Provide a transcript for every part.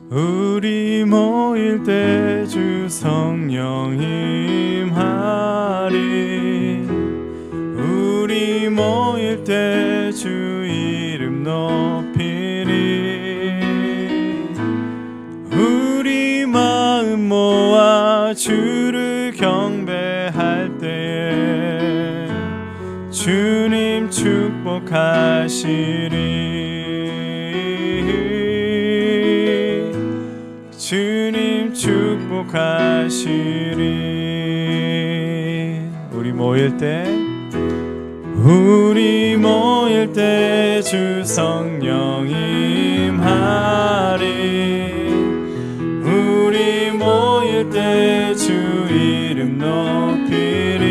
우리 모일 때 주 성령 임하리. 우리 모일 때 주 이름 높이리. 우리 마음 모아 주를 경배할 때에 주님 축복하시리. 주님 축복하시리. 우리 모일 때 주 성령 임하리. 우리 모일 때 주 이름 높이리.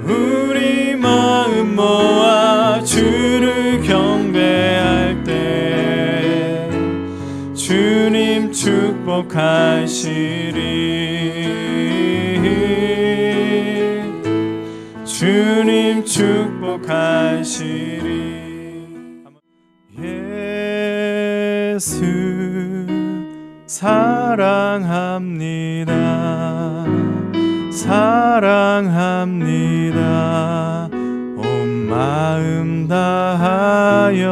우리 마음 모아 주를 경배할 때 주님 축복하시리. 주님 축복하시리. 예수 사랑합니다. 사랑합니다. 온 마음 다하여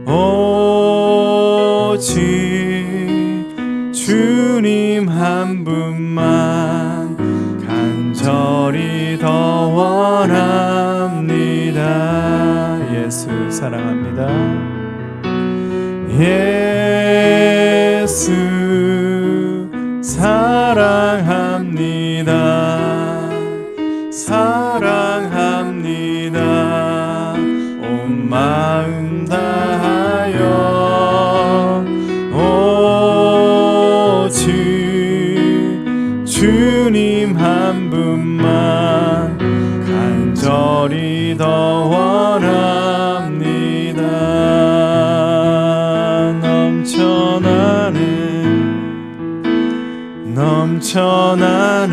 오직 주님 한 분만 간절히 더 원합니다. 예수 사랑합니다. 예수 사랑합니다. 사랑합니다. 온 마음 다하여 오직 주님 한 분만 간절히 더 원합니다. 넘쳐나는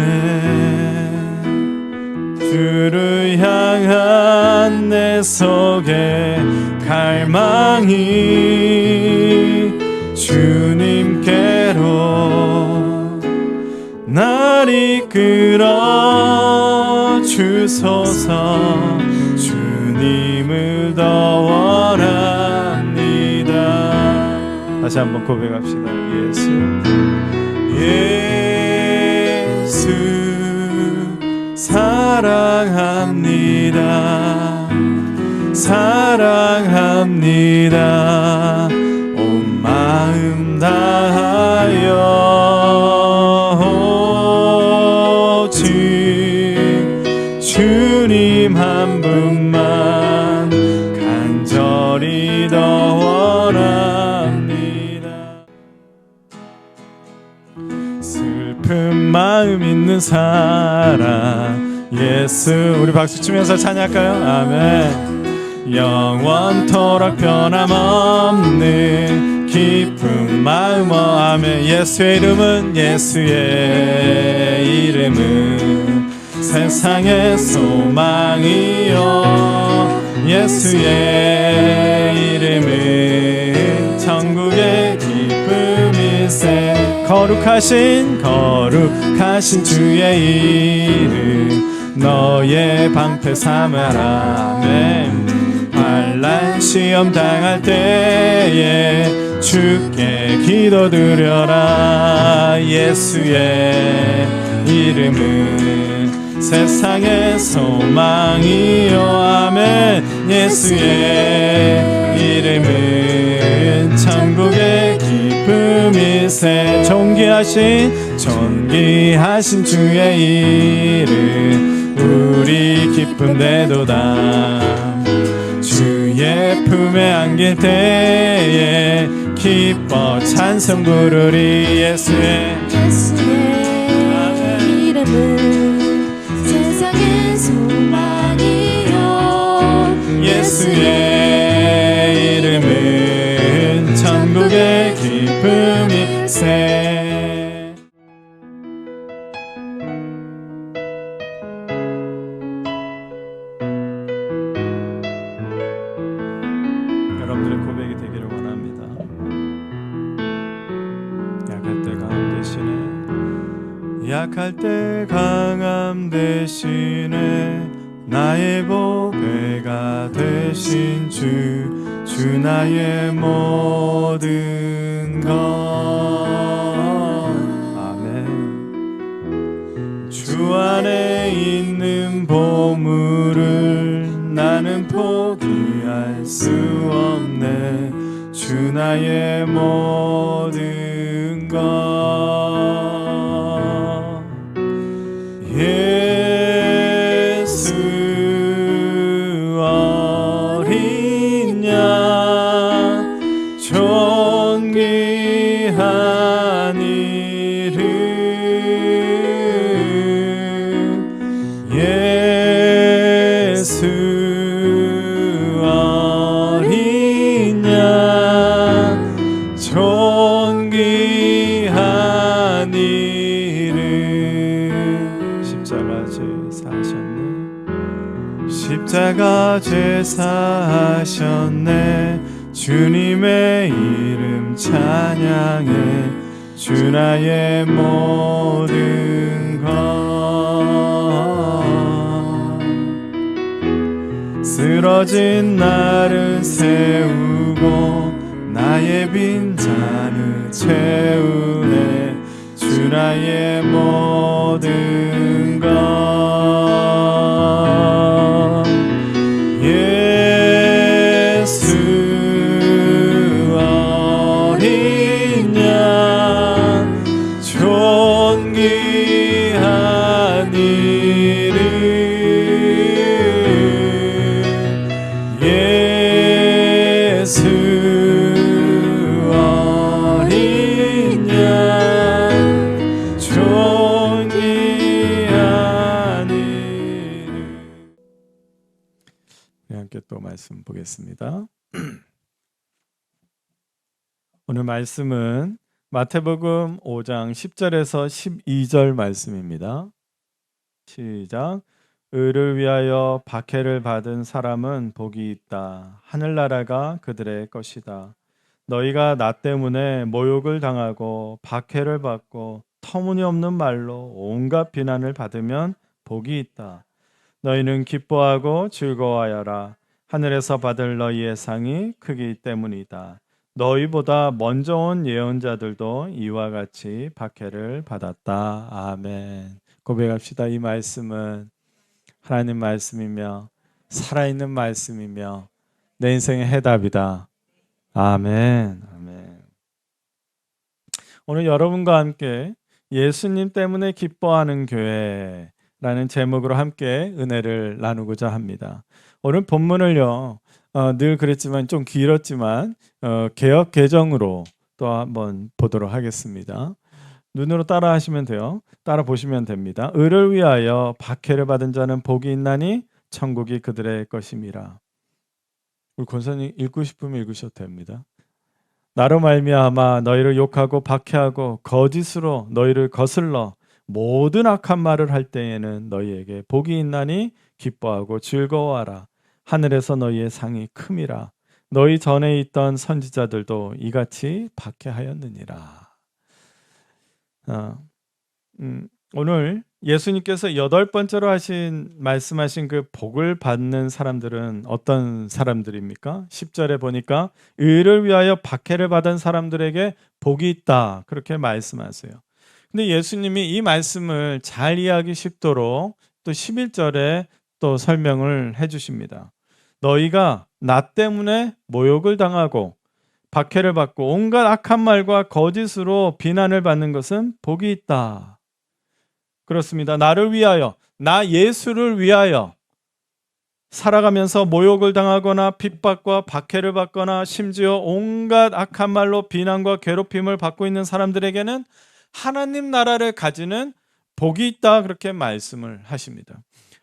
주를 향한 내 속에 갈망이 주님께로 날 이끌어 주소서. 주님을 더 원합니다. 다시 한번 고백합시다. 예수 사랑합니다. 사랑합니다. 온 마음 다하여 오직 주님 한 분만 간절히 더 원합니다. 슬픈 마음 있는 사람 예수. 우리 박수 치면서 찬양할까요? 아멘. 영원토록 변함없는 기쁜 마음 아멘. 예수의 이름은 세상의 소망이요. 예수의 이름은 천국의 기쁨일세. 거룩하신 주의 이름 너의 방패 삼아라. 아멘. 환난 시험 당할 때에 주께 기도드려라. 예수의 이름은 세상의 소망이요. 아멘. 예수의 이름은 천국의 기쁨일세. 존귀하신 주의 이름 우리 기쁨 되도다. 주의 품에 안길 때에 기뻐 찬송 부르리. 예수의 이름은 세상의 소망이요. 예수의 이름은 천국의 기쁨일세. 여러분들의 고백이 되기를 원합니다. 약할 때 강함 대신에 나의 보배가 되신 주 나의 모든 것. 아멘. 주 안에 있는 보물을 나는 포기할 수 없네. 주 나의 모든 것. 예수 어린 양 존귀한 이름 예수 어린 양 존귀한 이름. 십자가 제사하셨네. 십자가 제사하셨네. 주님의 이름 찬양해. 주 나의 모든 것. 쓰러진 나를 세우고 나의 빈잔을 채우네. 주 나의 모든 것. 예수 어린 양 존귀한 이름 예수 어린 양 존귀한 이름. 우리 함께 또 말씀 보겠습니다. 오늘 말씀은 마태복음 5장 10절에서 12절 말씀입니다. 시작. 의를 위하여 박해를 받은 사람은 복이 있다. 하늘나라가 그들의 것이다. 너희가 나 때문에 모욕을 당하고 박해를 받고 터무니없는 말로 온갖 비난을 받으면 복이 있다. 너희는 기뻐하고 즐거워하여라. 하늘에서 받을 너희의 상이 크기 때문이다. 너희보다 먼저 온 예언자들도 이와 같이 박해를 받았다. 아멘. 고백합시다. 이 말씀은 하나님 말씀이며 살아있는 말씀이며 내 인생의 해답이다. 아멘. 아멘. 오늘 여러분과 함께 예수님 때문에 기뻐하는 교회라는 제목으로 함께 은혜를 나누고자 합니다. 오늘 본문을요, 늘 그랬지만 좀 길었지만 개역 개정으로 또 한번 보도록 하겠습니다. 눈으로 따라 하시면 돼요. 따라 보시면 됩니다. 의를 위하여 박해를 받은 자는 복이 있나니 천국이 그들의 것임이라. 우리 권사님 읽고 싶으면 읽으셔도 됩니다. 나로 말미암아 너희를 욕하고 박해하고 거짓으로 너희를 거슬러 모든 악한 말을 할 때에는 너희에게 복이 있나니 기뻐하고 즐거워하라. 하늘에서 너희의 상이 큼이라. 너희 전에 있던 선지자들도 이같이 박해하였느니라. 오늘 예수님께서 8번째로 말씀하신 그 복을 받는 사람들은 어떤 사람들입니까? 10절에 보니까 의를 위하여 박해를 받은 사람들에게 복이 있다, 그렇게 말씀하세요. 근데 예수님이 이 말씀을 잘 이해하기 쉽도록 또 11절에 또 설명을 해주십니다. 너희가 나 때문에 모욕을 당하고 박해를 받고 온갖 악한 말과 거짓으로 비난을 받는 것은 복이 있다. 그렇습니다. 나를 위하여, 나 예수를 위하여 살아가면서 모욕을 당하거나 핍박과 박해를 받거나 심지어 온갖 악한 말로 비난과 괴롭힘을 받고 있는 사람들에게는 하나님 나라를 가지는 복이 있다, 그렇게 말씀을 하십니다.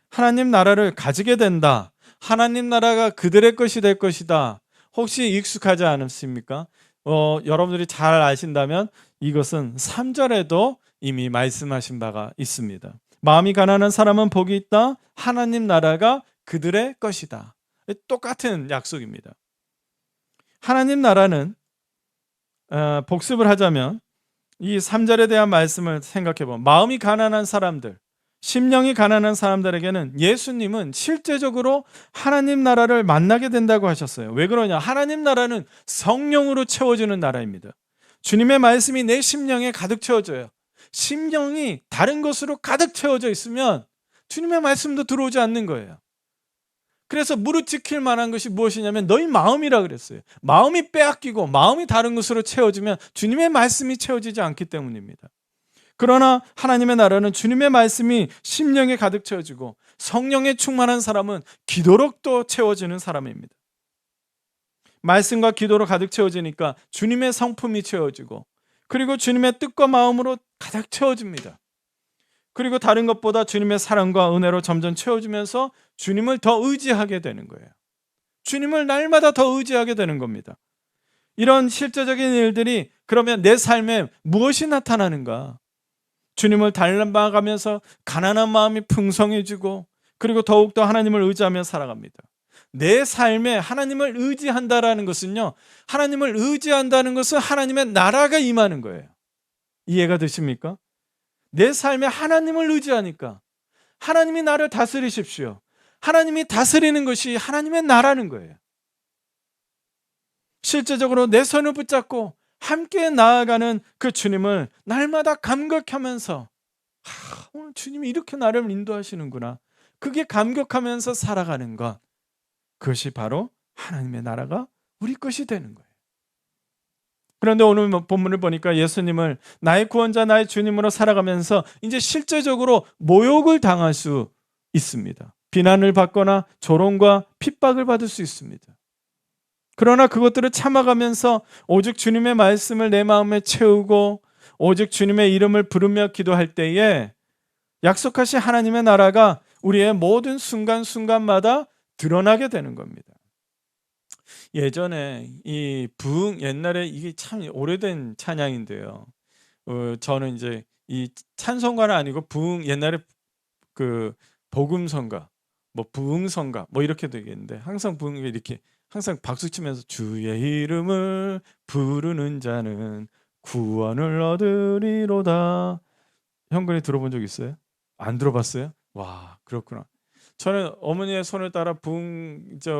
하나님 나라를 가지게 된다. 하나님 나라가 그들의 것이 될 것이다. 혹시 익숙하지 않으십니까? 여러분들이 잘 아신다면 이것은 3절에도 이미 말씀하신 바가 있습니다. 마음이 가난한 사람은 복이 있다. 하나님 나라가 그들의 것이다. 똑같은 약속입니다. 하나님 나라는 복습을 하자면 이 3절에 대한 말씀을 생각해 보면 마음이 가난한 사람들, 심령이 가난한 사람들에게는 예수님은 실제적으로 하나님 나라를 만나게 된다고 하셨어요. 왜 그러냐? 하나님 나라는 성령으로 채워지는 나라입니다. 주님의 말씀이 내 심령에 가득 채워져요. 심령이 다른 것으로 가득 채워져 있으면 주님의 말씀도 들어오지 않는 거예요. 그래서 무릇 지킬 만한 것이 무엇이냐면 너희 마음이라 그랬어요. 마음이 빼앗기고 마음이 다른 것으로 채워지면 주님의 말씀이 채워지지 않기 때문입니다. 그러나 하나님의 나라는 주님의 말씀이 심령에 가득 채워지고 성령에 충만한 사람은 기도로 또 채워지는 사람입니다. 말씀과 기도로 가득 채워지니까 주님의 성품이 채워지고 그리고 주님의 뜻과 마음으로 가득 채워집니다. 그리고 다른 것보다 주님의 사랑과 은혜로 점점 채워지면서 주님을 더 의지하게 되는 거예요. 주님을 날마다 더 의지하게 되는 겁니다. 이런 실제적인 일들이 그러면 내 삶에 무엇이 나타나는가? 주님을 닮아가면서 가난한 마음이 풍성해지고 그리고 더욱더 하나님을 의지하며 살아갑니다. 내 삶에 하나님을 의지한다라는 것은요, 하나님을 의지한다는 것은 하나님의 나라가 임하는 거예요. 이해가 되십니까? 내 삶에 하나님을 의지하니까 하나님이 나를 다스리십시오. 하나님이 다스리는 것이 하나님의 나라는 거예요. 실제적으로 내 손을 붙잡고 함께 나아가는 그 주님을 날마다 감격하면서 오늘 주님이 이렇게 나를 인도하시는구나. 그게 감격하면서 살아가는 것. 그것이 바로 하나님의 나라가 우리 것이 되는 거예요. 그런데 오늘 본문을 보니까 예수님을 나의 구원자, 나의 주님으로 살아가면서 이제 실제적으로 모욕을 당할 수 있습니다. 비난을 받거나 조롱과 핍박을 받을 수 있습니다. 그러나 그것들을 참아가면서 오직 주님의 말씀을 내 마음에 채우고 오직 주님의 이름을 부르며 기도할 때에 약속하신 하나님의 나라가 우리의 모든 순간순간마다 드러나게 되는 겁니다. 예전에 이 부흥, 옛날에 이게 참 오래된 찬양인데요. 저는 이제 이 찬송가는 아니고 부흥, 옛날에 그 복음성가, 뭐 부흥성가, 뭐 이렇게 되겠는데 항상 부흥이 이렇게 항상 박수 치면서 주의 이름을 부르는 자는 구원을 얻으리로다. 형근이 들어본 적 있어요? 안 들어봤어요? 와, 그렇구나. 저는 어머니의 손을 따라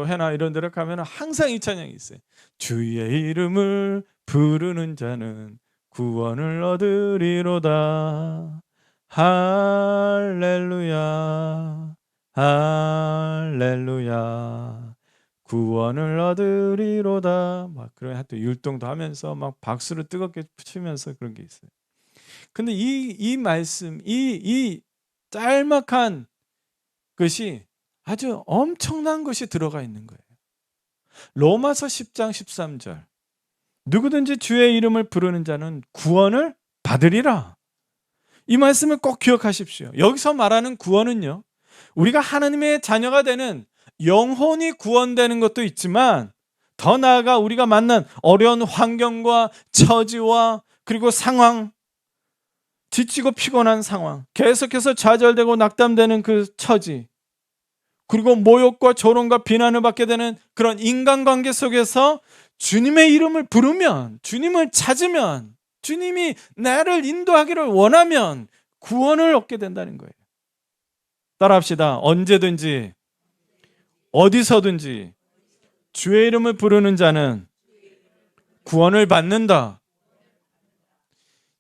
해나 이런 데를 가면 항상 이 찬양이 있어요. 주의 이름을 부르는 자는 구원을 얻으리로다. 할렐루야, 할렐루야. 구원을 얻으리로다. 막 그런 하여튼 율동도 하면서 막 박수를 뜨겁게 치면서 그런 게 있어요. 근데 이 말씀, 이 짤막한 것이 아주 엄청난 것이 들어가 있는 거예요. 로마서 10장 13절. 누구든지 주의 이름을 부르는 자는 구원을 받으리라. 이 말씀을 꼭 기억하십시오. 여기서 말하는 구원은요, 우리가 하나님의 자녀가 되는 영혼이 구원되는 것도 있지만 더 나아가 우리가 만난 어려운 환경과 처지와 그리고 상황, 지치고 피곤한 상황, 계속해서 좌절되고 낙담되는 그 처지, 그리고 모욕과 조롱과 비난을 받게 되는 그런 인간관계 속에서 주님의 이름을 부르면, 주님을 찾으면, 주님이 나를 인도하기를 원하면 구원을 얻게 된다는 거예요. 따라합시다. 언제든지 어디서든지 주의 이름을 부르는 자는 구원을 받는다.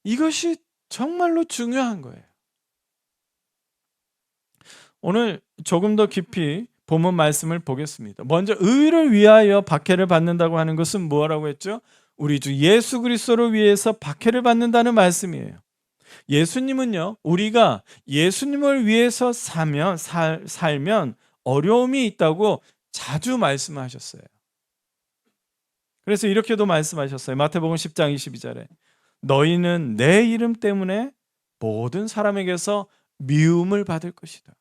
이것이 정말로 중요한 거예요. 오늘 조금 더 깊이 본문 말씀을 보겠습니다. 먼저 의를 위하여 박해를 받는다고 하는 것은 뭐라고 했죠? 우리 주 예수 그리스도를 위해서 박해를 받는다는 말씀이에요. 예수님은요, 우리가 예수님을 위해서 살면 어려움이 있다고 자주 말씀하셨어요. 그래서 이렇게도 말씀하셨어요. 마태복음 10장 22절에 너희는 내 이름 때문에 모든 사람에게서 미움을 받을 것이다.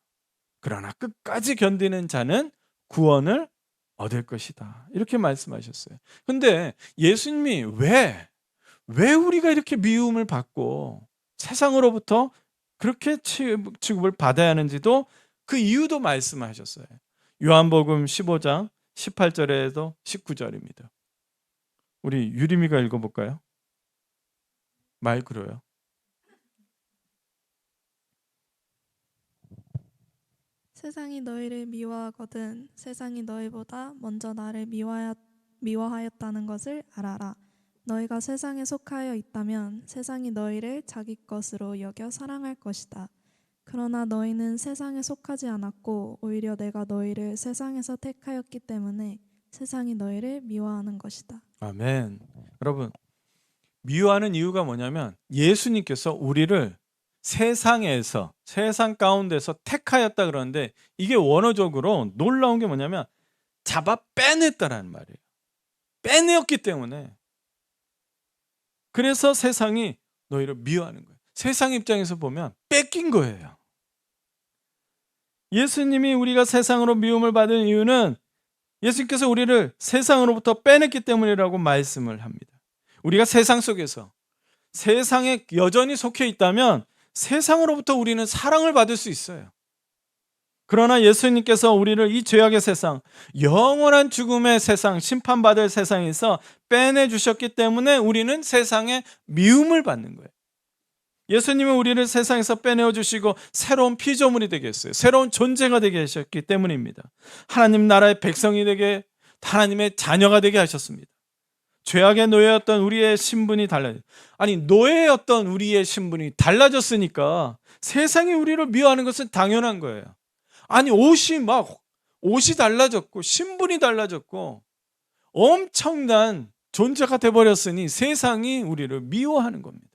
그러나 끝까지 견디는 자는 구원을 얻을 것이다. 이렇게 말씀하셨어요. 근데 예수님이 왜 우리가 이렇게 미움을 받고 세상으로부터 그렇게 취급을 받아야 하는지도 그 이유도 말씀하셨어요. 요한복음 15장 18절에도 19절입니다. 우리 유림이가 읽어볼까요? 마이크로요. 세상이 너희를 미워하거든 세상이 너희보다 먼저 나를 미워하였다는 것을 알아라. 너희가 세상에 속하여 있다면 세상이 너희를 자기 것으로 여겨 사랑할 것이다. 그러나 너희는 세상에 속하지 않았고 오히려 내가 너희를 세상에서 택하였기 때문에 세상이 너희를 미워하는 것이다. 아멘. 여러분, 미워하는 이유가 뭐냐면 예수님께서 우리를 세상에서, 세상 가운데서 택하였다 그러는데, 이게 원어적으로 놀라운 게 뭐냐면 잡아 빼냈다라는 말이에요. 빼내었기 때문에. 그래서 세상이 너희를 미워하는 거예요. 세상 입장에서 보면 뺏긴 거예요. 예수님이 우리가 세상으로 미움을 받은 이유는 예수님께서 우리를 세상으로부터 빼냈기 때문이라고 말씀을 합니다. 우리가 세상 속에서 세상에 여전히 속해 있다면 세상으로부터 우리는 사랑을 받을 수 있어요. 그러나 예수님께서 우리를 이 죄악의 세상, 영원한 죽음의 세상, 심판받을 세상에서 빼내주셨기 때문에 우리는 세상에 미움을 받는 거예요. 예수님은 우리를 세상에서 빼내어 주시고 새로운 피조물이 되게 했어요. 새로운 존재가 되게 하셨기 때문입니다. 하나님 나라의 백성이 되게, 하나님의 자녀가 되게 하셨습니다. 죄악의 노예였던 우리의 신분이 달라졌어요. 아니, 노예였던 우리의 신분이 달라졌으니까 세상이 우리를 미워하는 것은 당연한 거예요. 아니, 옷이 달라졌고 신분이 달라졌고 엄청난 존재가 돼버렸으니 세상이 우리를 미워하는 겁니다.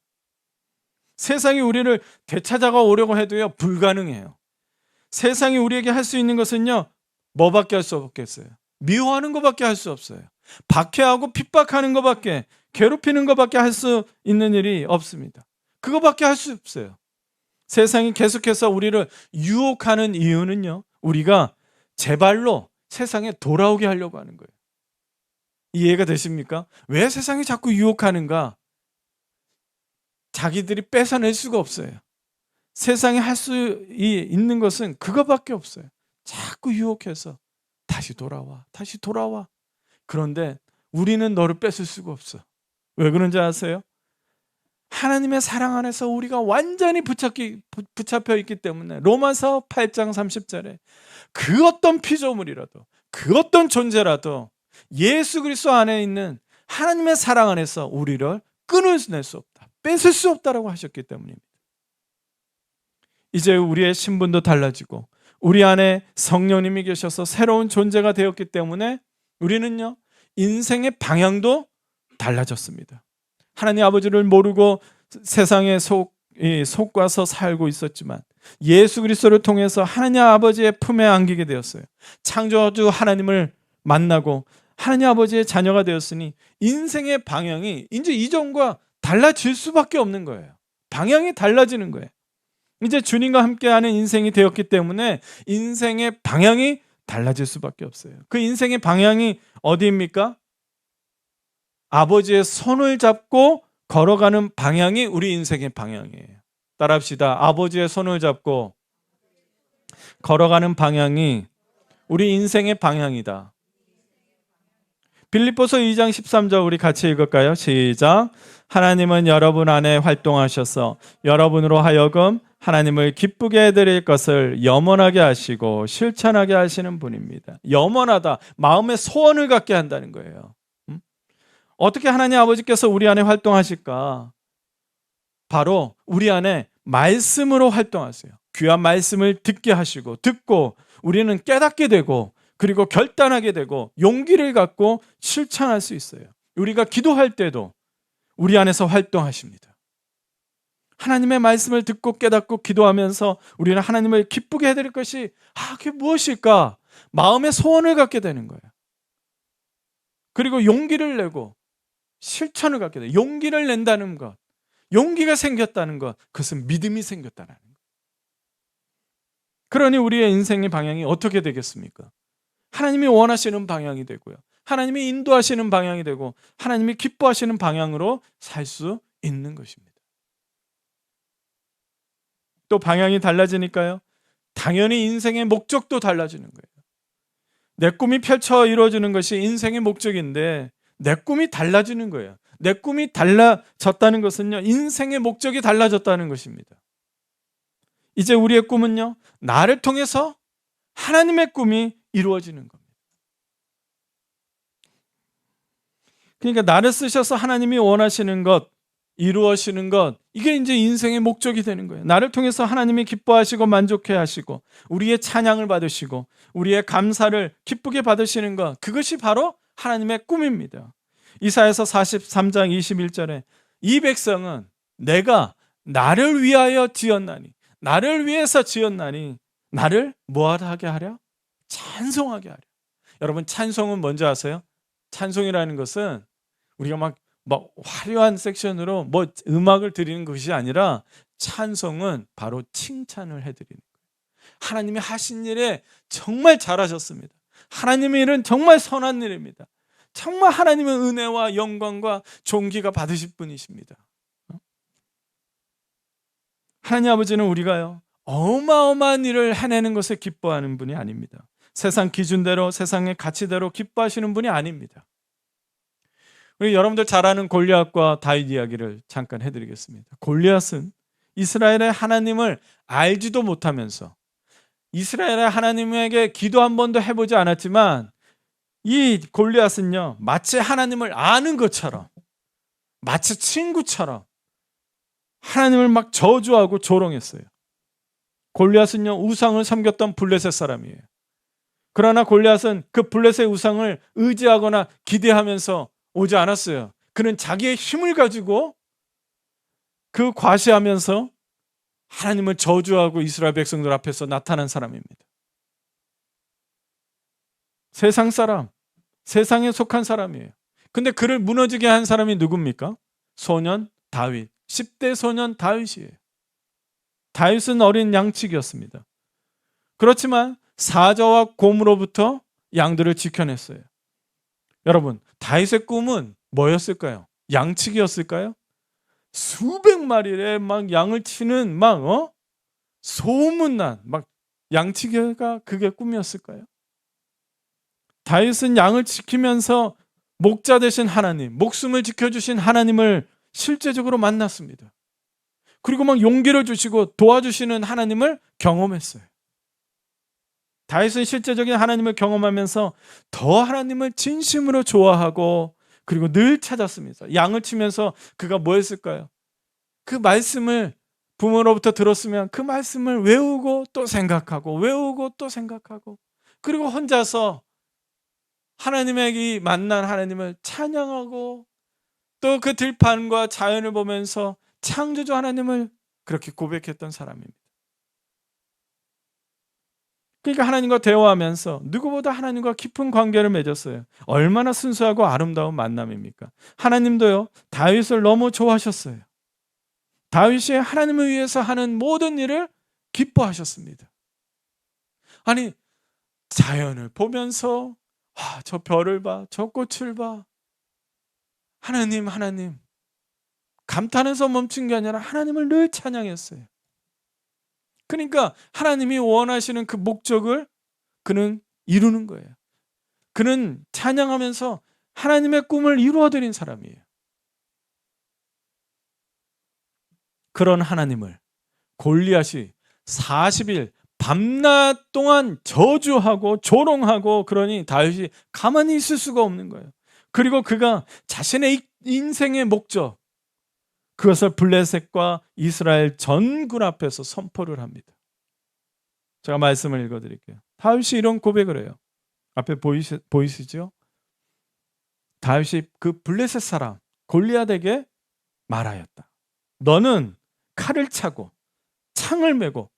세상이 우리를 되찾아가 오려고 해도요, 불가능해요. 세상이 우리에게 할 수 있는 것은요, 뭐밖에 할 수 없겠어요? 미워하는 것밖에 할 수 없어요. 박해하고 핍박하는 것밖에, 괴롭히는 것밖에 할 수 있는 일이 없습니다. 그것밖에 할 수 없어요. 세상이 계속해서 우리를 유혹하는 이유는요, 우리가 제발로 세상에 돌아오게 하려고 하는 거예요. 이해가 되십니까? 왜 세상이 자꾸 유혹하는가? 자기들이 뺏어낼 수가 없어요. 세상에 할 수 있는 것은 그것밖에 없어요. 자꾸 유혹해서 다시 돌아와, 다시 돌아와. 그런데 우리는 너를 뺏을 수가 없어. 왜 그런지 아세요? 하나님의 사랑 안에서 우리가 완전히 붙잡혀 있기 때문에 로마서 8장 30절에 그 어떤 피조물이라도, 그 어떤 존재라도 예수 그리스도 안에 있는 하나님의 사랑 안에서 우리를 끊어낼 수 없다, 뺏을 수 없다라고 하셨기 때문입니다. 이제 우리의 신분도 달라지고 우리 안에 성령님이 계셔서 새로운 존재가 되었기 때문에 우리는요, 인생의 방향도 달라졌습니다. 하나님 아버지를 모르고 세상에 속과서 살고 있었지만 예수 그리스도를 통해서 하나님 아버지의 품에 안기게 되었어요. 창조주 하나님을 만나고 하나님 아버지의 자녀가 되었으니 인생의 방향이 이제 이전과 달라질 수밖에 없는 거예요. 방향이 달라지는 거예요. 이제 주님과 함께하는 인생이 되었기 때문에 인생의 방향이 달라질 수밖에 없어요. 그 인생의 방향이 어디입니까? 아버지의 손을 잡고 걸어가는 방향이 우리 인생의 방향이에요. 따라합시다. 아버지의 손을 잡고 걸어가는 방향이 우리 인생의 방향이다. 빌립보서 2장 13절 우리 같이 읽을까요? 시작. 하나님은 여러분 안에 활동하셔서 여러분으로 하여금 하나님을 기쁘게 해드릴 것을 염원하게 하시고 실천하게 하시는 분입니다. 염원하다, 마음의 소원을 갖게 한다는 거예요. 어떻게 하나님 아버지께서 우리 안에 활동하실까? 바로 우리 안에 말씀으로 활동하세요. 귀한 말씀을 듣게 하시고, 듣고 우리는 깨닫게 되고, 그리고 결단하게 되고 용기를 갖고 실천할 수 있어요. 우리가 기도할 때도 우리 안에서 활동하십니다. 하나님의 말씀을 듣고 깨닫고 기도하면서 우리는 하나님을 기쁘게 해드릴 것이 그게 무엇일까? 마음의 소원을 갖게 되는 거예요. 그리고 용기를 내고 실천을 갖게 돼요. 용기를 낸다는 것, 용기가 생겼다는 것, 그것은 믿음이 생겼다는 것. 그러니 우리의 인생의 방향이 어떻게 되겠습니까? 하나님이 원하시는 방향이 되고요, 하나님이 인도하시는 방향이 되고 하나님이 기뻐하시는 방향으로 살 수 있는 것입니다. 또 방향이 달라지니까요, 당연히 인생의 목적도 달라지는 거예요. 내 꿈이 펼쳐 이루어지는 것이 인생의 목적인데 내 꿈이 달라지는 거예요. 내 꿈이 달라졌다는 것은요, 인생의 목적이 달라졌다는 것입니다. 이제 우리의 꿈은요, 나를 통해서 하나님의 꿈이 이루어지는 겁니다. 그러니까 나를 쓰셔서 하나님이 원하시는 것, 이루어지는 것, 이게 이제 인생의 목적이 되는 거예요. 나를 통해서 하나님이 기뻐하시고 만족해 하시고 우리의 찬양을 받으시고 우리의 감사를 기쁘게 받으시는 것, 그것이 바로 하나님의 꿈입니다. 이사야서 43장 21절에 이 백성은 내가 나를 위하여 지었나니, 나를 위해서 지었나니 나를 뭐하게 하랴? 찬송하게 하랴. 여러분, 찬송은 뭔지 아세요? 찬송이라는 것은 우리가 막 화려한 섹션으로 음악을 드리는 것이 아니라, 찬송은 바로 칭찬을 해드리는 거예요. 하나님이 하신 일에 정말 잘하셨습니다. 하나님의 일은 정말 선한 일입니다. 정말 하나님의 은혜와 영광과 존귀가 받으실 분이십니다. 하나님 아버지는 우리가요, 어마어마한 일을 해내는 것에 기뻐하는 분이 아닙니다. 세상 기준대로, 세상의 가치대로 기뻐하시는 분이 아닙니다. 우리 여러분들 잘 아는 골리앗과 다윗 이야기를 잠깐 해드리겠습니다. 골리앗은 이스라엘의 하나님을 알지도 못하면서 이스라엘의 하나님에게 기도 한 번도 해보지 않았지만, 이 골리앗은요, 마치 하나님을 아는 것처럼, 마치 친구처럼 하나님을 막 저주하고 조롱했어요. 골리앗은요, 우상을 섬겼던 블레셋 사람이에요. 그러나 골리앗은 그 블레셋의 우상을 의지하거나 기대하면서 오지 않았어요. 그는 자기의 힘을 가지고 그 과시하면서 하나님을 저주하고 이스라엘 백성들 앞에서 나타난 사람입니다. 세상 사람, 세상에 속한 사람이에요. 근데 그를 무너지게 한 사람이 누굽니까? 소년 다윗, 10대 소년 다윗이에요. 다윗은 어린 양치기였습니다. 그렇지만 사자와 곰으로부터 양들을 지켜냈어요. 여러분, 다윗의 꿈은 뭐였을까요? 양치기였을까요? 수백 마리의 막 양을 치는 소문난 양치기가 그게 꿈이었을까요? 다윗은 양을 지키면서 목자 되신 하나님, 목숨을 지켜주신 하나님을 실제적으로 만났습니다. 그리고 용기를 주시고 도와주시는 하나님을 경험했어요. 다윗은 실제적인 하나님을 경험하면서 더 하나님을 진심으로 좋아하고, 그리고 늘 찾았습니다. 양을 치면서 그가 뭐 했을까요? 그 말씀을 부모로부터 들었으면 그 말씀을 외우고 또 생각하고, 외우고 또 생각하고, 그리고 혼자서 하나님에게 만난 하나님을 찬양하고, 또 그 들판과 자연을 보면서 창조주 하나님을 그렇게 고백했던 사람입니다. 그러니까 하나님과 대화하면서 누구보다 하나님과 깊은 관계를 맺었어요. 얼마나 순수하고 아름다운 만남입니까? 하나님도요, 다윗을 너무 좋아하셨어요. 다윗이 하나님을 위해서 하는 모든 일을 기뻐하셨습니다. 아니, 자연을 보면서 저 별을 봐, 저 꽃을 봐, 하나님 감탄해서 멈춘 게 아니라 하나님을 늘 찬양했어요. 그러니까 하나님이 원하시는 그 목적을 그는 이루는 거예요. 그는 찬양하면서 하나님의 꿈을 이루어드린 사람이에요. 그런 하나님을 골리앗이 40일 밤낮 동안 저주하고 조롱하고, 그러니 다윗이 가만히 있을 수가 없는 거예요. 그리고 그가 자신의 인생의 목적, 그것을 블레셋과 이스라엘 전군 앞에서 선포를 합니다. 제가 말씀을 읽어드릴게요. 다윗이 이런 고백을 해요. 앞에 보이시죠? 다윗이 그 블레셋 사람 골리앗에게 말하였다. 너는 칼을 차고 창을 메고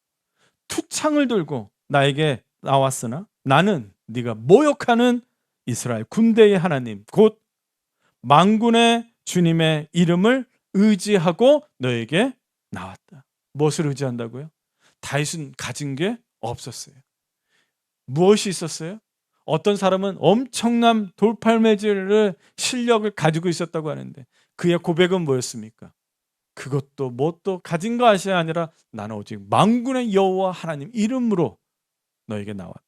투창을 들고 나에게 나왔으나 나는 네가 모욕하는 이스라엘 군대의 하나님 곧 만군의 주님의 이름을 의지하고 너에게 나왔다. 무엇을 의지한다고요? 다윗은 가진 게 없었어요. 무엇이 있었어요? 어떤 사람은 엄청난 돌팔매질을 실력을 가지고 있었다고 하는데, 그의 고백은 뭐였습니까? 그것도 뭣도 가진 것이 아니라 나는 오직 만군의 여호와 하나님 이름으로 너에게 나왔다.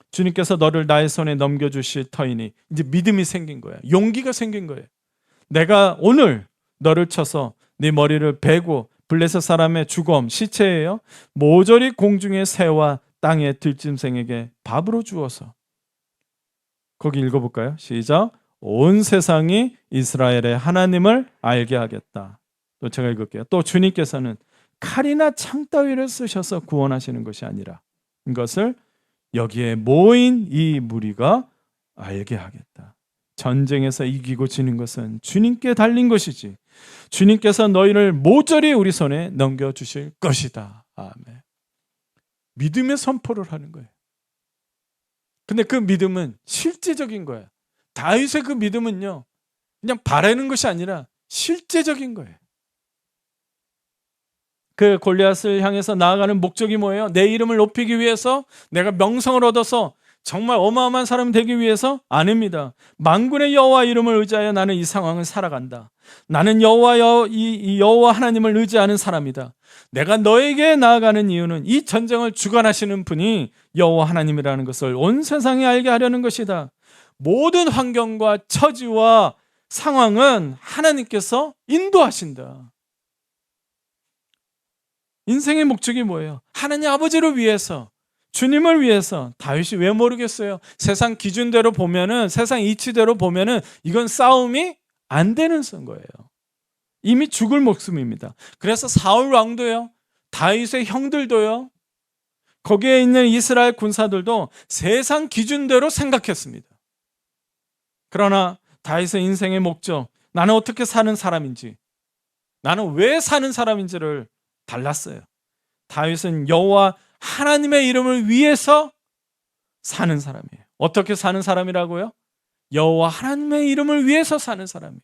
주님께서 너를 나의 손에 넘겨주실 터이니, 이제 믿음이 생긴 거야. 용기가 생긴 거예요. 내가 오늘 너를 쳐서 네 머리를 베고 블레셋 사람의 주검 시체예요. 모조리 공중의 새와 땅의 들짐승에게 밥으로 주어서. 거기 읽어볼까요? 시작. 온 세상이 이스라엘의 하나님을 알게 하겠다. 또 제가 읽을게요. 또 주님께서는 칼이나 창 따위를 쓰셔서 구원하시는 것이 아니라 이것을 여기에 모인 이 무리가 알게 하겠다. 전쟁에서 이기고 지는 것은 주님께 달린 것이지 주님께서 너희를 모조리 우리 손에 넘겨주실 것이다. 아멘. 믿음의 선포를 하는 거예요. 근데 그 믿음은 실제적인 거예요. 다윗의 그 믿음은요, 그냥 바라는 것이 아니라 실제적인 거예요. 그 골리앗을 향해서 나아가는 목적이 뭐예요? 내 이름을 높이기 위해서, 내가 명성을 얻어서 정말 어마어마한 사람이 되기 위해서? 아닙니다. 만군의 여호와 이름을 의지하여 나는 이 상황을 살아간다. 나는 여호와 하나님을 의지하는 사람이다. 내가 너에게 나아가는 이유는 이 전쟁을 주관하시는 분이 여호와 하나님이라는 것을 온 세상에 알게 하려는 것이다. 모든 환경과 처지와 상황은 하나님께서 인도하신다. 인생의 목적이 뭐예요? 하나님 아버지를 위해서, 주님을 위해서. 다윗이 왜 모르겠어요? 세상 기준대로 보면은, 세상 이치대로 보면은 이건 싸움이 안 되는 거예요. 이미 죽을 목숨입니다. 그래서 사울 왕도요, 다윗의 형들도요, 거기에 있는 이스라엘 군사들도 세상 기준대로 생각했습니다. 그러나 다윗의 인생의 목적, 나는 어떻게 사는 사람인지, 나는 왜 사는 사람인지를 달랐어요. 다윗은 여호와 하나님의 이름을 위해서 사는 사람이에요. 어떻게 사는 사람이라고요? 여호와 하나님의 이름을 위해서 사는 사람이에요.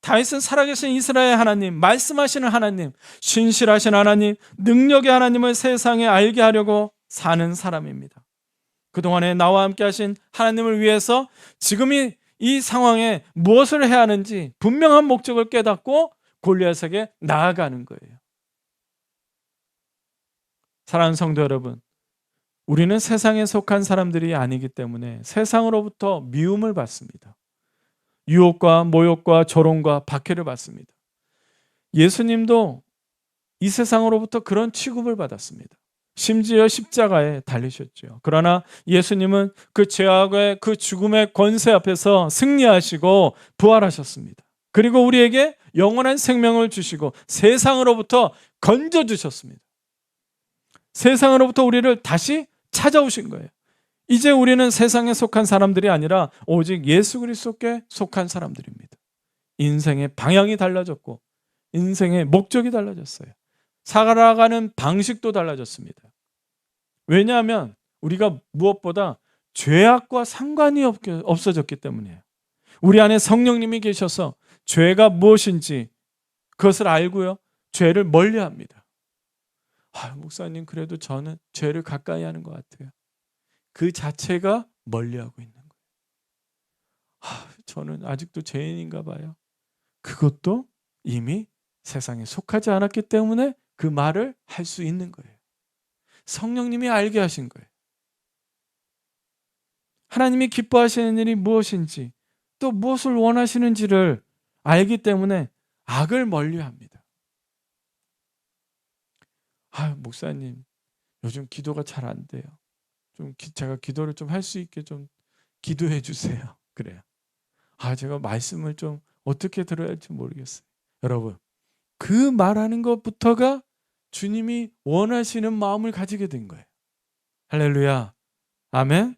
다윗은 살아계신 이스라엘 하나님, 말씀하시는 하나님, 신실하신 하나님, 능력의 하나님을 세상에 알게 하려고 사는 사람입니다. 그동안에 나와 함께 하신 하나님을 위해서 지금 이 상황에 무엇을 해야 하는지 분명한 목적을 깨닫고 골리앗에게 나아가는 거예요. 사랑하는 성도 여러분, 우리는 세상에 속한 사람들이 아니기 때문에 세상으로부터 미움을 받습니다. 유혹과 모욕과 조롱과 박해를 받습니다. 예수님도 이 세상으로부터 그런 취급을 받았습니다. 심지어 십자가에 달리셨죠. 그러나 예수님은 그 죄악의 그 죽음의 권세 앞에서 승리하시고 부활하셨습니다. 그리고 우리에게 영원한 생명을 주시고 세상으로부터 건져주셨습니다. 세상으로부터 우리를 다시 찾아오신 거예요. 이제 우리는 세상에 속한 사람들이 아니라 오직 예수 그리스도께 속한 사람들입니다. 인생의 방향이 달라졌고 인생의 목적이 달라졌어요. 살아가는 방식도 달라졌습니다. 왜냐하면 우리가 무엇보다 죄악과 상관이 없어졌기 때문이에요. 우리 안에 성령님이 계셔서 죄가 무엇인지 그것을 알고요, 죄를 멀리합니다. 목사님, 그래도 저는 죄를 가까이 하는 것 같아요. 그 자체가 멀리하고 있는 거예요. 저는 아직도 죄인인가 봐요. 그것도 이미 세상에 속하지 않았기 때문에 그 말을 할 수 있는 거예요. 성령님이 알게 하신 거예요. 하나님이 기뻐하시는 일이 무엇인지, 또 무엇을 원하시는지를 알기 때문에 악을 멀리합니다. 목사님, 요즘 기도가 잘 안 돼요. 제가 기도를 좀 할 수 있게 좀 기도해 주세요. 그래요. 제가 말씀을 좀 어떻게 들어야 할지 모르겠어요. 여러분, 그 말하는 것부터가 주님이 원하시는 마음을 가지게 된 거예요. 할렐루야. 아멘.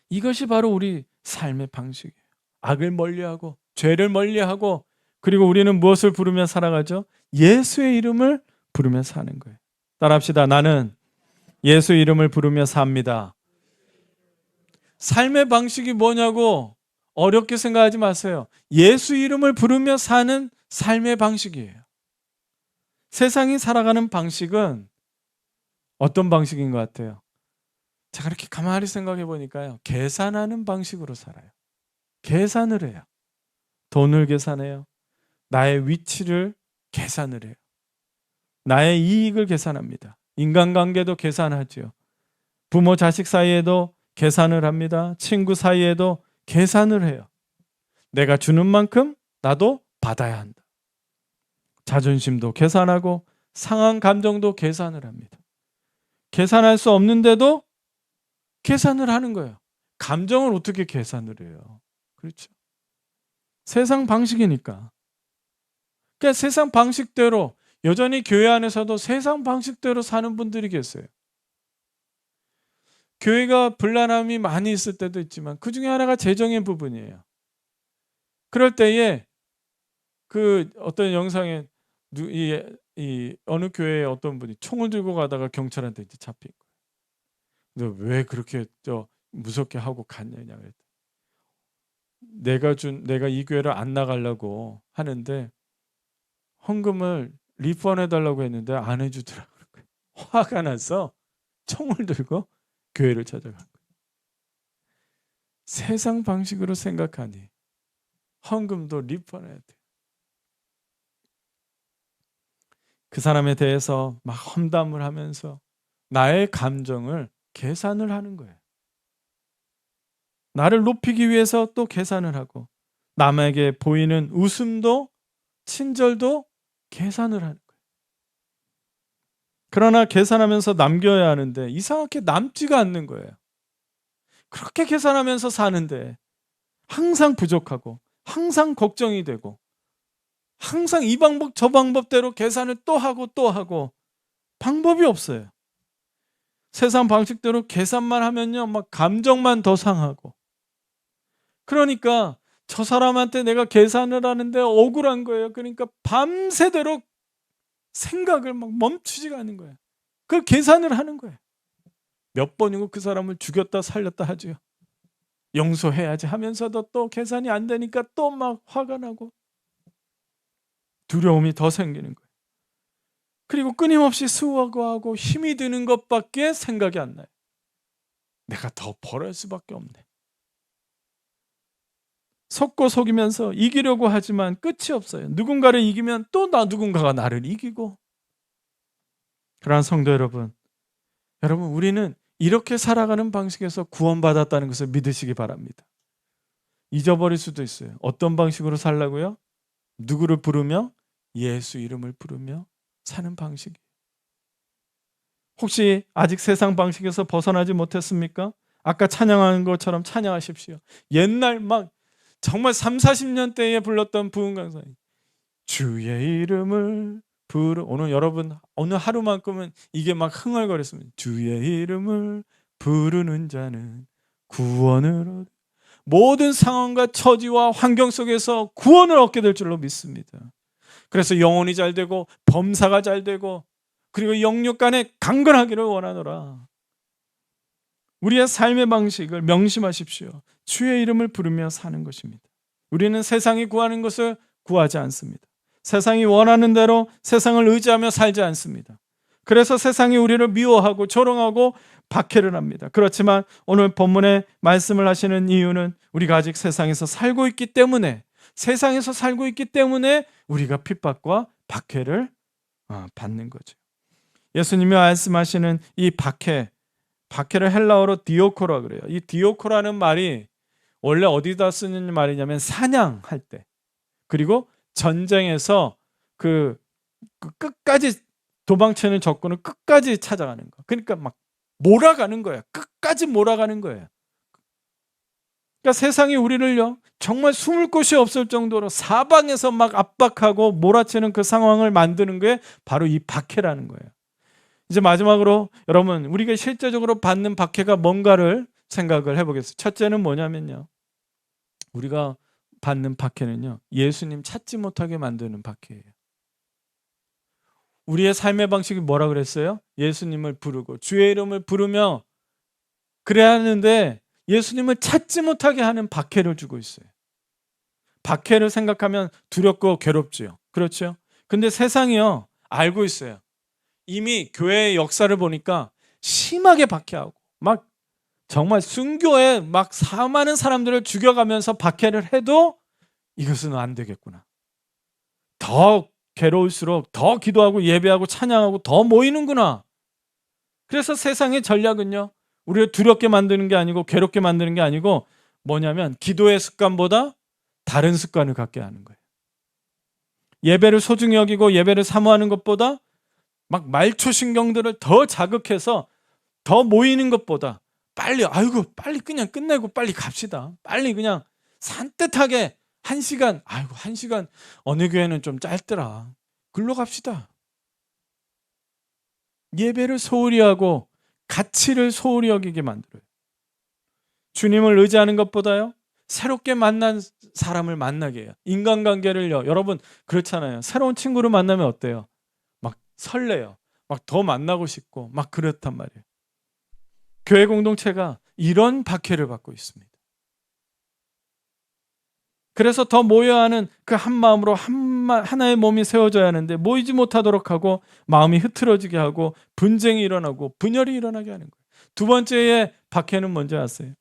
이것이 바로 우리 삶의 방식이에요. 악을 멀리하고 죄를 멀리하고, 그리고 우리는 무엇을 부르며 살아가죠? 예수의 이름을 부르며 사는 거예요. 따라합시다. 나는 예수 이름을 부르며 삽니다. 삶의 방식이 뭐냐고 어렵게 생각하지 마세요. 예수 이름을 부르며 사는 삶의 방식이에요. 세상이 살아가는 방식은 어떤 방식인 것 같아요? 제가 이렇게 가만히 생각해 보니까요, 계산하는 방식으로 살아요. 계산을 해요. 돈을 계산해요. 나의 위치를 계산을 해요. 나의 이익을 계산합니다. 인간관계도 계산하죠. 부모 자식 사이에도 계산을 합니다. 친구 사이에도 계산을 해요. 내가 주는 만큼 나도 받아야 한다. 자존심도 계산하고 상한 감정도 계산을 합니다. 계산할 수 없는데도 계산을 하는 거예요. 감정을 어떻게 계산을 해요? 그렇죠. 세상 방식이니까. 그러니까 세상 방식대로 여전히 교회 안에서도 세상 방식대로 사는 분들이 계세요. 교회가 불안함이 많이 있을 때도 있지만 그 중에 하나가 재정의 부분이에요. 그럴 때에 그 어떤 영상에 어느 교회에 어떤 분이 총을 들고 가다가 경찰한테 이제 잡힌 거예요. 너 왜 그렇게 무섭게 하고 갔느냐 그랬더니 내가 이 교회를 안 나가려고 하는데 헌금을 리펀해 달라고 했는데 안 해주더라고요. 화가 나서 총을 들고 교회를 찾아간 거예요. 세상 방식으로 생각하니 헌금도 리펀해야 돼요. 그 사람에 대해서 막 험담을 하면서 나의 감정을 계산을 하는 거예요. 나를 높이기 위해서 또 계산을 하고 남에게 보이는 웃음도 친절도 계산을 하는 거예요. 그러나 계산하면서 남겨야 하는데 이상하게 남지가 않는 거예요. 그렇게 계산하면서 사는데 항상 부족하고 항상 걱정이 되고 항상 이 방법 저 방법대로 계산을 또 하고 방법이 없어요. 세상 방식대로 계산만 하면요 막 감정만 더 상하고 그러니까 저 사람한테 내가 계산을 하는데 억울한 거예요. 그러니까 밤새도록 생각을 막 멈추지가 않는 거예요. 그걸 계산을 하는 거예요. 몇 번이고 그 사람을 죽였다 살렸다 하죠. 용서해야지 하면서도 또 계산이 안 되니까 또 막 화가 나고 두려움이 더 생기는 거예요. 그리고 끊임없이 수고하고 힘이 드는 것밖에 생각이 안 나요. 내가 더 벌을 수밖에 없네. 속고 속이면서 이기려고 하지만 끝이 없어요. 누군가를 이기면 또 누군가가 나를 이기고. 그러한 성도 여러분, 우리는 이렇게 살아가는 방식에서 구원받았다는 것을 믿으시기 바랍니다. 잊어버릴 수도 있어요. 어떤 방식으로 살라고요? 누구를 부르며? 예수 이름을 부르며 사는 방식이에요. 혹시 아직 세상 방식에서 벗어나지 못했습니까? 아까 찬양하는 것처럼 찬양하십시오. 옛날 막 정말 30-40년 대에 불렀던 부흥 강사 주의 이름을 오늘 여러분 오늘 하루만큼은 이게 막 흥얼거렸습니다. 주의 이름을 부르는 자는 구원을 모든 상황과 처지와 환경 속에서 구원을 얻게 될 줄로 믿습니다. 그래서 영혼이 잘 되고 범사가 잘 되고 그리고 영육 간에 강건하기를 원하노라. 우리의 삶의 방식을 명심하십시오. 주의 이름을 부르며 사는 것입니다. 우리는 세상이 구하는 것을 구하지 않습니다. 세상이 원하는 대로 세상을 의지하며 살지 않습니다. 그래서 세상이 우리를 미워하고 조롱하고 박해를 합니다. 그렇지만 오늘 본문에 말씀을 하시는 이유는 우리가 아직 세상에서 살고 있기 때문에 우리가 핍박과 박해를 받는 거죠. 예수님이 말씀하시는 이 박해를 헬라어로 디오코라 그래요. 이 디오코라는 말이 원래 어디다 쓰는 말이냐면 사냥할 때 그리고 전쟁에서 그 끝까지 도망치는 적군을 끝까지 찾아가는 거. 그러니까 막 몰아가는 거예요. 끝까지 몰아가는 거예요. 그러니까 세상이 우리를요 정말 숨을 곳이 없을 정도로 사방에서 막 압박하고 몰아치는 그 상황을 만드는 게 바로 이 박해라는 거예요. 이제 마지막으로 여러분 우리가 실제적으로 받는 박해가 뭔가를 생각을 해보겠습니다. 첫째는 뭐냐면요. 우리가 받는 박해는요. 예수님 찾지 못하게 만드는 박해예요. 우리의 삶의 방식이 뭐라 그랬어요? 예수님을 부르고 주의 이름을 부르며 그래야 하는데 예수님을 찾지 못하게 하는 박해를 주고 있어요. 박해를 생각하면 두렵고 괴롭지요. 그렇죠? 근데 세상이요. 알고 있어요. 이미 교회의 역사를 보니까 심하게 박해하고 막 정말 순교에 막 많은 사람들을 죽여가면서 박해를 해도 이것은 안 되겠구나. 더 괴로울수록 더 기도하고 예배하고 찬양하고 더 모이는구나. 그래서 세상의 전략은요. 우리를 두렵게 만드는 게 아니고 괴롭게 만드는 게 아니고 뭐냐면 기도의 습관보다 다른 습관을 갖게 하는 거예요. 예배를 소중히 여기고 예배를 사모하는 것보다 막 말초신경들을 더 자극해서 더 모이는 것보다 빨리 그냥 끝내고 빨리 갑시다. 빨리 그냥 산뜻하게 1시간, 1시간 어느 교회는 좀 짧더라. 글로 갑시다. 예배를 소홀히 하고 가치를 소홀히 여기게 만들어요. 주님을 의지하는 것보다요, 새롭게 만난 사람을 만나게 해요. 인간관계를요. 여러분 그렇잖아요. 새로운 친구를 만나면 어때요? 막 설레요. 막 더 만나고 싶고 막 그렇단 말이에요. 교회 공동체가 이런 박해를 받고 있습니다. 그래서 더 모여야 하는 그 한 마음으로 하나의 몸이 세워져야 하는데 모이지 못하도록 하고 마음이 흐트러지게 하고 분쟁이 일어나고 분열이 일어나게 하는 거예요. 두 번째의 박해는 뭔지 아세요?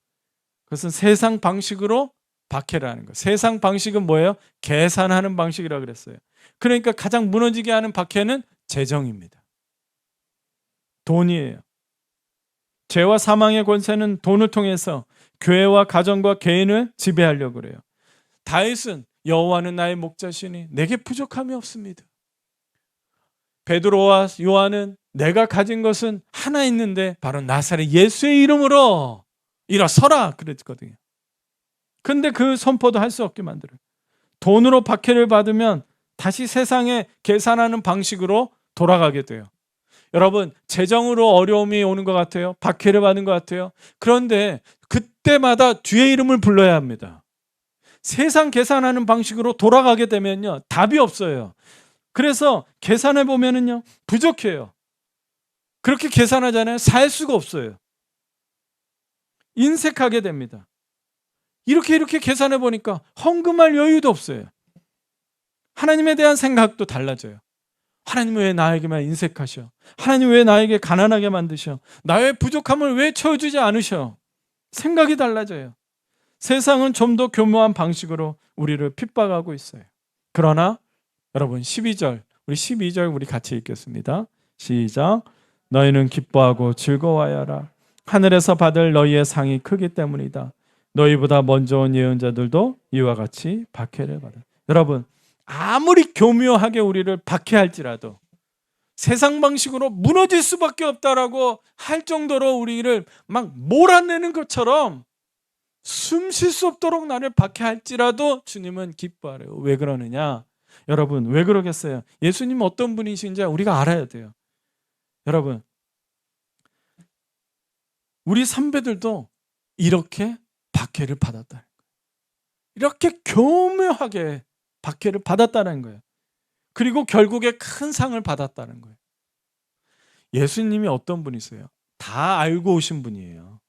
그것은 세상 방식으로 박해를 하는 거예요. 세상 방식은 뭐예요? 계산하는 방식이라고 그랬어요. 그러니까 가장 무너지게 하는 박해는 재정입니다. 돈이에요. 죄와 사망의 권세는 돈을 통해서 교회와 가정과 개인을 지배하려고 그래요. 다윗은 여호와는 나의 목자시니 내게 부족함이 없습니다. 베드로와 요한은 내가 가진 것은 하나 있는데 바로 나사렛 예수의 이름으로 일어서라 그랬거든요. 근데 그 선포도 할 수 없게 만들어요. 돈으로 박해를 받으면 다시 세상에 계산하는 방식으로 돌아가게 돼요. 여러분, 재정으로 어려움이 오는 것 같아요. 박해를 받는 것 같아요. 그런데 그때마다 주의 이름을 불러야 합니다. 세상 계산하는 방식으로 돌아가게 되면요, 답이 없어요. 그래서 계산해 보면은요, 부족해요. 그렇게 계산하잖아요. 살 수가 없어요. 인색하게 됩니다. 이렇게 계산해 보니까 헌금할 여유도 없어요. 하나님에 대한 생각도 달라져요. 하나님 왜 나에게만 인색하셔? 하나님 왜 나에게 가난하게 만드셔? 나의 부족함을 왜 채워주지 않으셔? 생각이 달라져요. 세상은 좀 더 교묘한 방식으로 우리를 핍박하고 있어요. 그러나 여러분 12절 우리 같이 읽겠습니다. 시작. 너희는 기뻐하고 즐거워하여 하라. 하늘에서 받을 너희의 상이 크기 때문이다. 너희보다 먼저 온 예언자들도 이와 같이 박해를 받아. 여러분, 아무리 교묘하게 우리를 박해할지라도 세상 방식으로 무너질 수밖에 없다라고 할 정도로 우리를 막 몰아내는 것처럼 숨 쉴 수 없도록 나를 박해할지라도 주님은 기뻐하래요. 왜 그러느냐? 여러분, 왜 그러겠어요? 예수님은 어떤 분이신지 우리가 알아야 돼요. 여러분, 우리 선배들도 이렇게 박해를 받았다. 이렇게 교묘하게 박해를 받았다는 거예요. 그리고 결국에 큰 상을 받았다는 거예요. 예수님이 어떤 분이세요? 다 알고 오신 분이에요.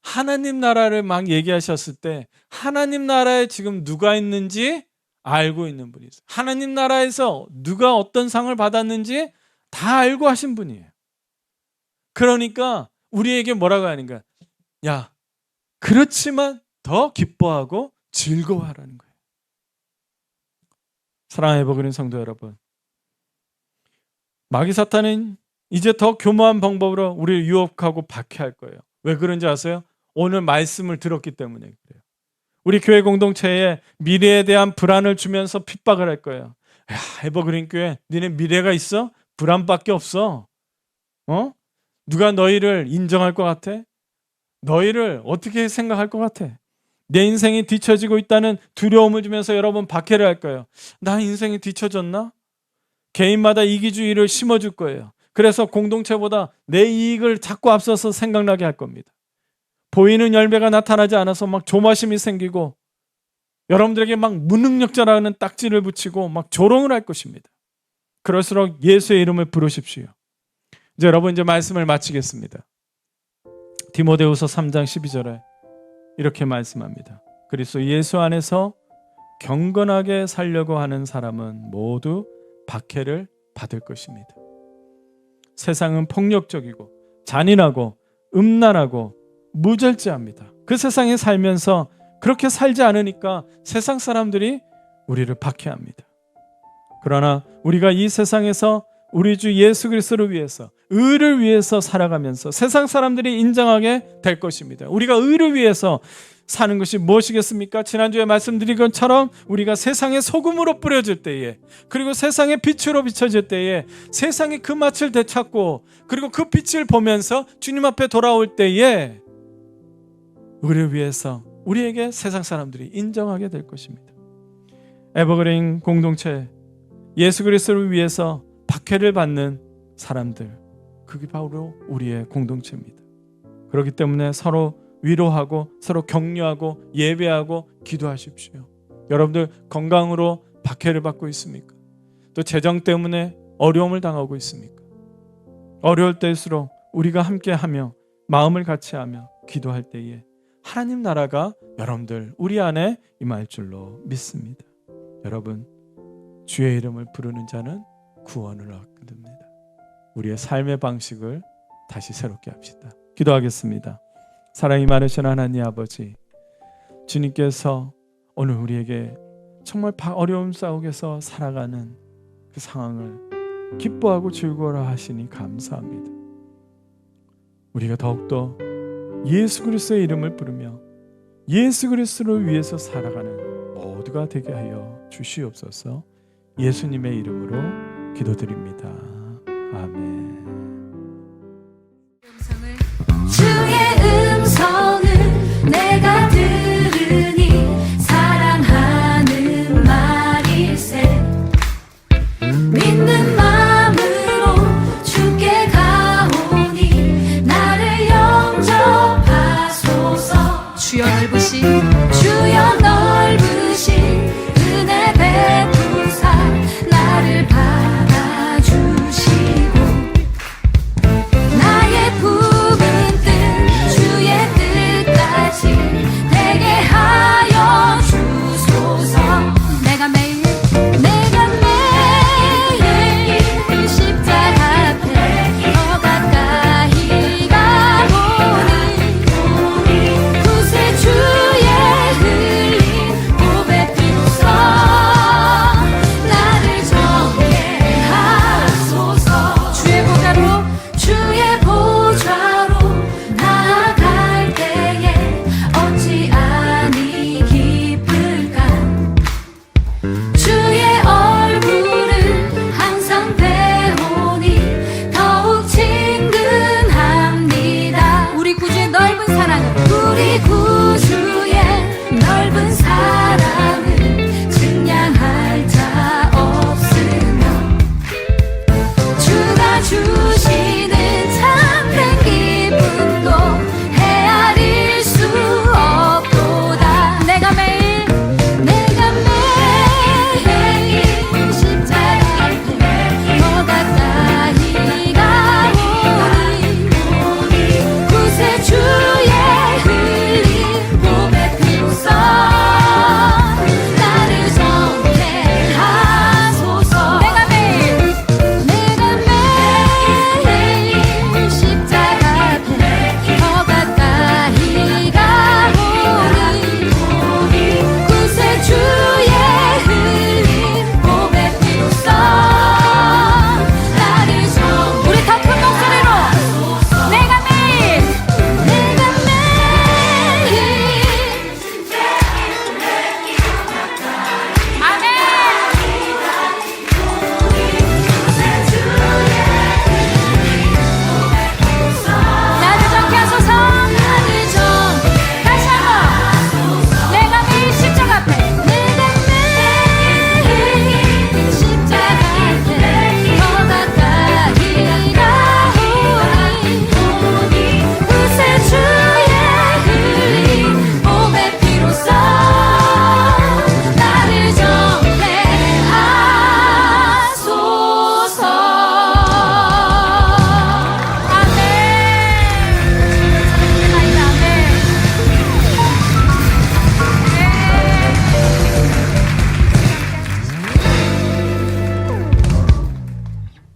하나님 나라를 막 얘기하셨을 때 하나님 나라에 지금 누가 있는지 알고 있는 분이세요. 하나님 나라에서 누가 어떤 상을 받았는지 다 알고 하신 분이에요. 그러니까 우리에게 뭐라고 하는가? 야, 그렇지만 더 기뻐하고 즐거워하라는 거예요. 사랑해 보그린 성도 여러분, 마귀 사탄은 이제 더 교묘한 방법으로 우리를 유혹하고 박해할 거예요. 왜 그런지 아세요? 오늘 말씀을 들었기 때문에 그래요. 우리 교회 공동체에 미래에 대한 불안을 주면서 핍박을 할 거예요. 야, 에버그린 교회, 니네 미래가 있어? 불안밖에 없어. 누가 너희를 인정할 것 같아? 너희를 어떻게 생각할 것 같아? 내 인생이 뒤처지고 있다는 두려움을 주면서 여러분 박해를 할 거예요. 나 인생이 뒤처졌나? 개인마다 이기주의를 심어줄 거예요. 그래서 공동체보다 내 이익을 자꾸 앞서서 생각나게 할 겁니다. 보이는 열매가 나타나지 않아서 막 조마심이 생기고 여러분들에게 막 무능력자라는 딱지를 붙이고 막 조롱을 할 것입니다. 그럴수록 예수의 이름을 부르십시오. 이제 여러분 이제 말씀을 마치겠습니다. 디모데후서 3장 12절에 이렇게 말씀합니다. 그리스도 예수 안에서 경건하게 살려고 하는 사람은 모두 박해를 받을 것입니다. 세상은 폭력적이고 잔인하고 음란하고 무절제합니다. 그 세상에 살면서 그렇게 살지 않으니까 세상 사람들이 우리를 박해합니다. 그러나 우리가 이 세상에서 우리 주 예수 그리스도를 위해서 의를 위해서 살아가면서 세상 사람들이 인정하게 될 것입니다. 우리가 의를 위해서 사는 것이 무엇이겠습니까? 지난주에 말씀드린 것처럼 우리가 세상의 소금으로 뿌려질 때에, 그리고 세상의 빛으로 비춰질 때에 세상이 그 맛을 되찾고, 그리고 그 빛을 보면서 주님 앞에 돌아올 때에 의를 위해서 우리에게 세상 사람들이 인정하게 될 것입니다. 에버그린 공동체, 예수 그리스도를 위해서 박해를 받는 사람들, 그게 바로 우리의 공동체입니다. 그렇기 때문에 서로 위로하고 서로 격려하고 예배하고 기도하십시오. 여러분들 건강으로 박해를 받고 있습니까? 또 재정 때문에 어려움을 당하고 있습니까? 어려울 때일수록 우리가 함께하며 마음을 같이하며 기도할 때에 하나님 나라가 여러분들 우리 안에 임할 줄로 믿습니다. 여러분, 주의 이름을 부르는 자는 구원을 얻습니다. 우리의 삶의 방식을 다시 새롭게 합시다. 기도하겠습니다. 사랑이 많으신 하나님 아버지, 주님께서 오늘 우리에게 정말 어려움 속에서 살아가는 그 상황을 기뻐하고 즐거워라 하시니 감사합니다. 우리가 더욱더 예수 그리스도의 이름을 부르며 예수 그리스도를 위해서 살아가는 모두가 되게 하여 주시옵소서. 예수님의 이름으로 기도드립니다. 아멘.